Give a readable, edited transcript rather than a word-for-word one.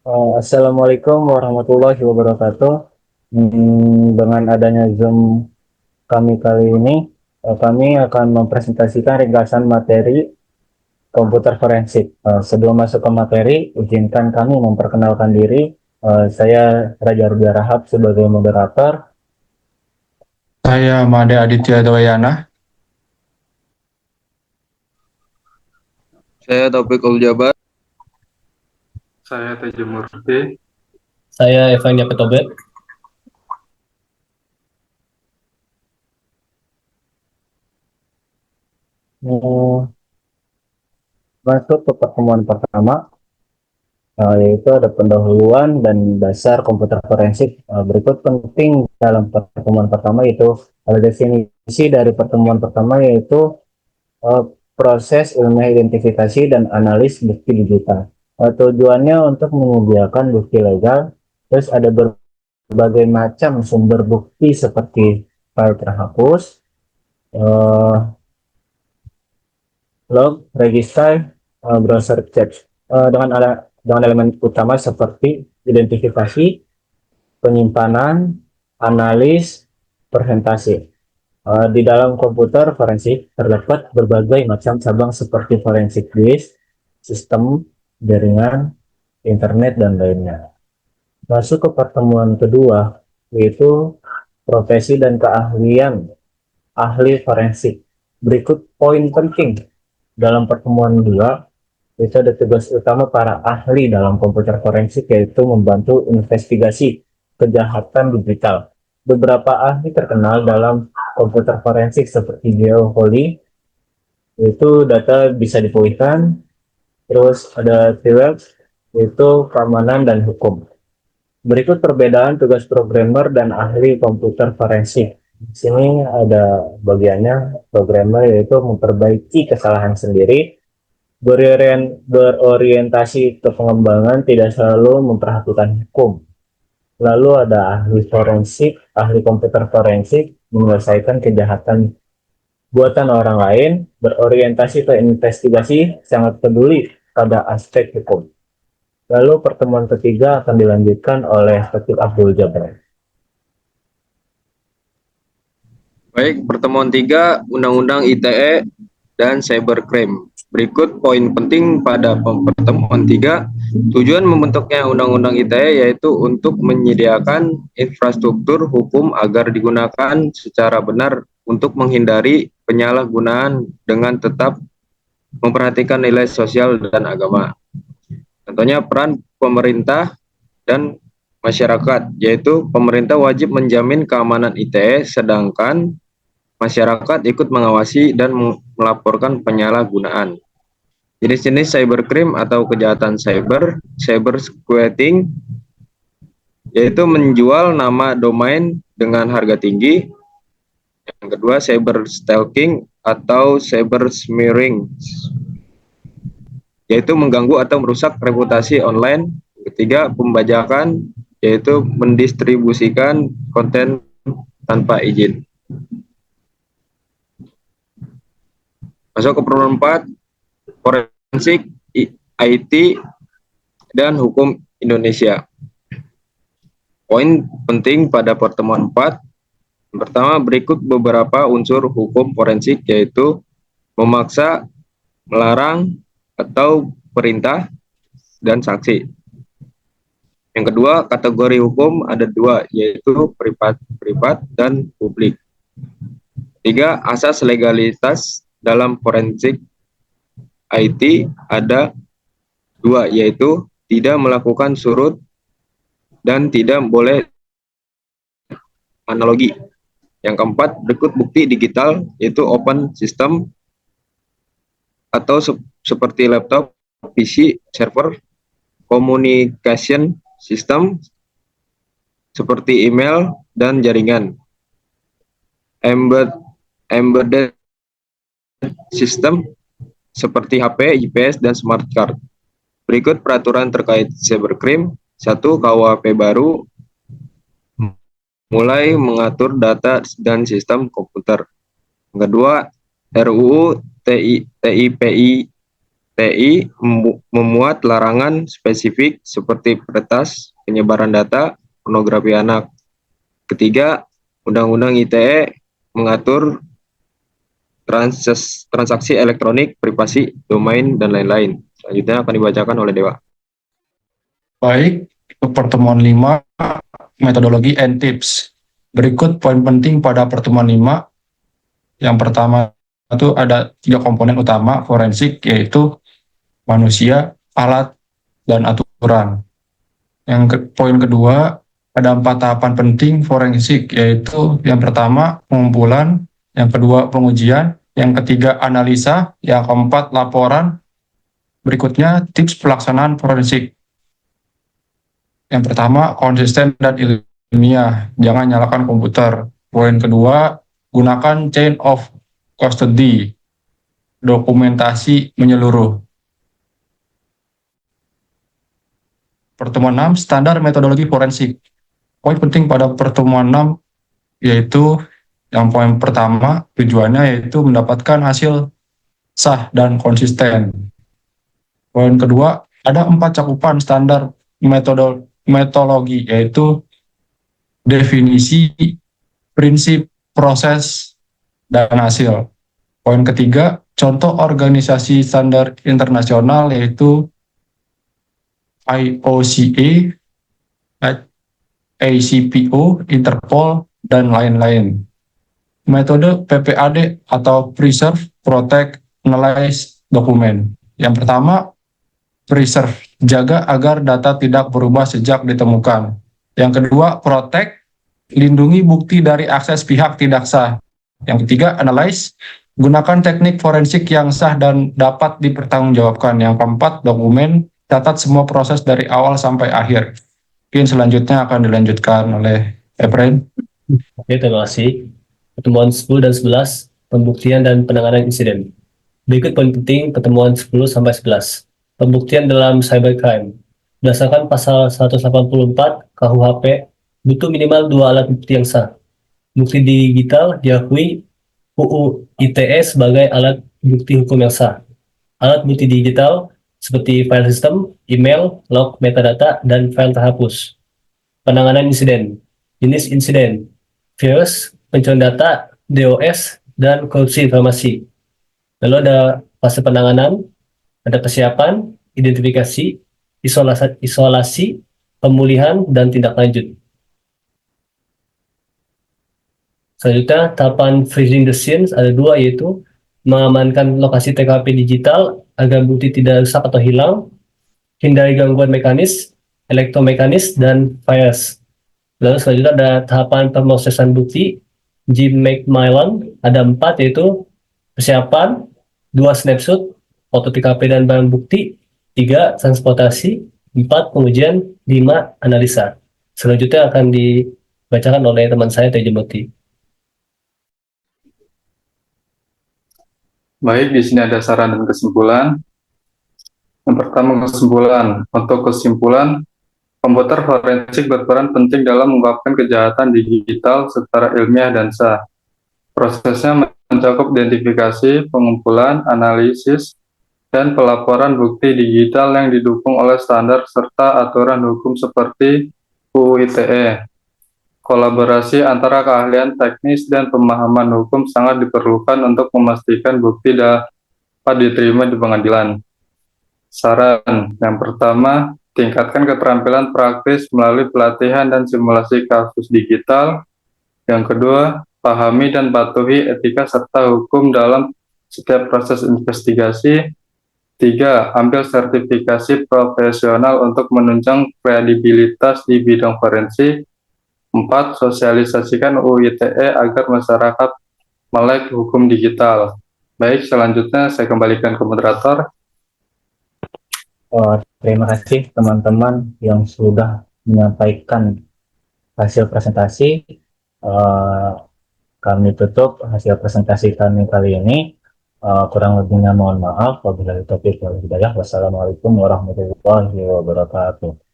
Assalamualaikum warahmatullahi wabarakatuh. Dengan adanya Zoom kami kali ini, kami akan mempresentasikan ringkasan materi komputer forensik. Sebelum masuk ke materi, izinkan kami memperkenalkan diri. Saya Raja Rudia Rahab sebagai moderator. Saya Made Aditya Dayana. Saya Taufik Jabar. Saya Tejo Murti. Saya Evan Yapetobe. Hmm, Masuk ke pertemuan pertama, yaitu ada pendahuluan dan dasar komputer forensik. Berikut penting dalam pertemuan pertama yaitu ada definisi dari pertemuan pertama yaitu eh, proses ilmiah identifikasi dan analis bukti digital. Tujuannya untuk menyediakan bukti legal, terus ada berbagai macam sumber bukti seperti file terhapus, eh, log, register, browser chat, dengan elemen utama seperti identifikasi, penyimpanan, analis, presentasi. Di dalam komputer forensik terdapat berbagai macam cabang seperti forensik disk, sistem, jaringan, internet, dan lainnya. Masuk ke pertemuan kedua, yaitu profesi dan keahlian ahli forensik. Berikut poin penting dalam pertemuan dua, itu ada tugas utama para ahli dalam komputer forensik yaitu membantu investigasi kejahatan digital. Beberapa ahli terkenal dalam komputer forensik seperti Geo Holly, itu data bisa dipulihkan, terus ada T-Web, itu keamanan dan hukum. Berikut perbedaan tugas programmer dan ahli komputer forensik. Di sini ada bagiannya programmer yaitu memperbaiki kesalahan sendiri, berorientasi ke pengembangan, tidak selalu memperhatikan hukum. Lalu ada ahli forensik, ahli komputer forensik, menyelesaikan kejahatan buatan orang lain, berorientasi ke investigasi, sangat peduli pada aspek hukum. Lalu pertemuan ketiga akan dilanjutkan oleh Ketua Abdul Jabbar. Baik, pertemuan 3 Undang-Undang ITE dan Cybercrime. Berikut poin penting pada pertemuan 3. Tujuan membentuknya Undang-Undang ITE yaitu untuk menyediakan infrastruktur hukum agar digunakan secara benar untuk menghindari penyalahgunaan dengan tetap memperhatikan nilai sosial dan agama. Contohnya peran pemerintah dan masyarakat, yaitu pemerintah wajib menjamin keamanan ITE, sedangkan masyarakat ikut mengawasi dan melaporkan penyalahgunaan. Jenis-jenis cybercrime atau kejahatan cyber, cyber squatting, yaitu menjual nama domain dengan harga tinggi. Yang kedua, cyber stalking atau cyber smearing, yaitu mengganggu atau merusak reputasi online. Ketiga, pembajakan, yaitu mendistribusikan konten tanpa izin. Masuk ke pertemuan 4, forensik, IT, dan hukum Indonesia. Poin penting pada pertemuan 4, pertama, berikut beberapa unsur hukum forensik, yaitu memaksa, melarang, atau perintah, dan saksi. Yang kedua, kategori hukum ada 2, yaitu privat dan publik. 3, asas legalitas dalam forensik IT ada 2, yaitu tidak melakukan surut dan tidak boleh analogi. Yang keempat, berikut bukti digital, yaitu open system atau seperti laptop, PC, server, communication system seperti email dan jaringan, embedded system seperti HP, GPS, dan smart card. Berikut peraturan terkait cybercrime. 1. KUHP baru mulai mengatur data dan sistem komputer. Yang kedua, RUU TIPI TI memuat larangan spesifik seperti peretas, penyebaran data, pornografi anak. Ketiga, Undang-Undang ITE mengatur transaksi elektronik, privasi, domain, dan lain-lain. Selanjutnya akan dibacakan oleh Dewa. Baik, pertemuan 5, metodologi and tips. Berikut poin penting pada pertemuan 5. Yang pertama itu ada 3 komponen utama forensik, yaitu manusia, alat, dan aturan. Poin kedua, ada 4 tahapan penting forensik, yaitu yang pertama pengumpulan, yang kedua pengujian, yang ketiga analisa, yang keempat laporan. Berikutnya tips pelaksanaan forensik. Yang pertama, konsisten dan ilmiah, jangan nyalakan komputer. Poin kedua, gunakan chain of custody, dokumentasi menyeluruh. Pertemuan 6, standar metodologi forensik. Poin penting pada pertemuan 6 yaitu yang poin pertama, tujuannya yaitu mendapatkan hasil sah dan konsisten. Poin kedua, ada 4 cakupan standar metodologi, yaitu definisi, prinsip, proses, dan hasil. Poin ketiga, contoh organisasi standar internasional yaitu IOCA, ACPO, Interpol, dan lain-lain. Metode PPAD atau Preserve, Protect, Analyze, Document. Yang pertama, Preserve, jaga agar data tidak berubah sejak ditemukan. Yang kedua, Protect, lindungi bukti dari akses pihak tidak sah. Yang ketiga, Analyze, gunakan teknik forensik yang sah dan dapat dipertanggungjawabkan. Yang keempat, Dokumen, catat semua proses dari awal sampai akhir. Mungkin selanjutnya akan dilanjutkan oleh Efren. Oke, terima kasih. Pertemuan 10 dan 11, pembuktian dan penanganan insiden. Berikut poin penting pertemuan 10 sampai 11. Pembuktian dalam cybercrime. Berdasarkan pasal 184 KUHP, butuh minimal 2 alat bukti yang sah. Bukti digital diakui UU ITE sebagai alat bukti hukum yang sah. Alat bukti digital seperti file system, email, log metadata, dan file terhapus. Penanganan insiden. Jenis insiden: virus, pencurian data, DOS, dan korupsi informasi. Lalu ada fase penanganan, ada persiapan, identifikasi, isolasi, pemulihan, dan tindak lanjut. Selanjutnya, tahapan freezing the scenes ada 2, yaitu mengamankan lokasi TKP digital agar bukti tidak rusak atau hilang, hindari gangguan mekanis, elektromekanis, dan virus. Lalu selanjutnya ada tahapan pemrosesan bukti, G-Macmillan, ada 4, yaitu persiapan, 2 snapshot, foto TKP dan barang bukti, 3 transportasi, 4 pengujian, 5 analisa. Selanjutnya akan dibacakan oleh teman saya, Tejo Murti. Baik, di sini ada saran dan kesimpulan. Yang pertama, kesimpulan. Untuk kesimpulan, komputer forensik berperan penting dalam mengungkapkan kejahatan digital secara ilmiah dan sah. Prosesnya mencakup identifikasi, pengumpulan, analisis, dan pelaporan bukti digital yang didukung oleh standar serta aturan hukum seperti UU ITE. Kolaborasi antara keahlian teknis dan pemahaman hukum sangat diperlukan untuk memastikan bukti dapat diterima di pengadilan. Saran yang pertama, tingkatkan keterampilan praktis melalui pelatihan dan simulasi kasus digital. Yang kedua, pahami dan patuhi etika serta hukum dalam setiap proses investigasi. 3. Ambil sertifikasi profesional untuk menunjang kredibilitas di bidang forensik. 4. Sosialisasikan UU ITE agar masyarakat melek hukum digital. Baik, selanjutnya saya kembalikan ke moderator. Terima kasih teman-teman yang sudah menyampaikan hasil presentasi. Kami tutup hasil presentasi kami kali ini. Kurang lebihnya mohon maaf. Wabillahi taufiq wal hidayah. Wassalamualaikum warahmatullahi wabarakatuh.